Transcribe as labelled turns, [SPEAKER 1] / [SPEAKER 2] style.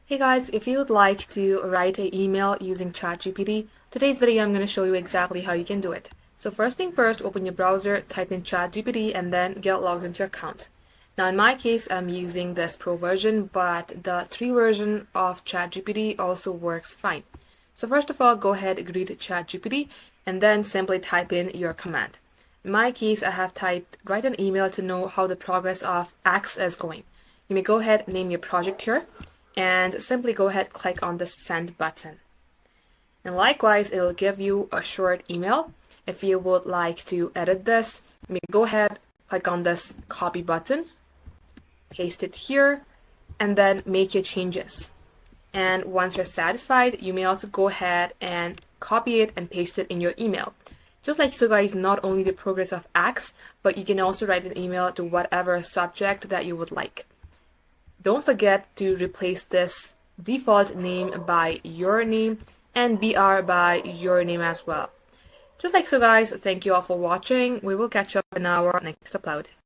[SPEAKER 1] Hey guys, if you would like to write an email using ChatGPT, today's video I'm going to show you exactly how you can do it. So first thing first, open your browser, type in ChatGPT, and then get logged into your account. Now in my case, I'm using this Pro version, but the 3 version of ChatGPT also works fine. So first of all, go ahead, agree to ChatGPT, and then simply type in your command. In my case, I have typed, write an email to know how the progress of X is going. You may go ahead, name your project here, and simply go ahead, click on the send button. And likewise, it'll give you a short email. If you would like to edit this, you may go ahead, click on this copy button, paste it here, and then make your changes. And once you're satisfied, you may also go ahead and copy it and paste it in your email. Just like so guys, not only the progress of X, but you can also write an email to whatever subject that you would like. Don't forget to replace this default name by your name and BR by your name as well. Just like so guys, thank you all for watching. We will catch up in our next upload.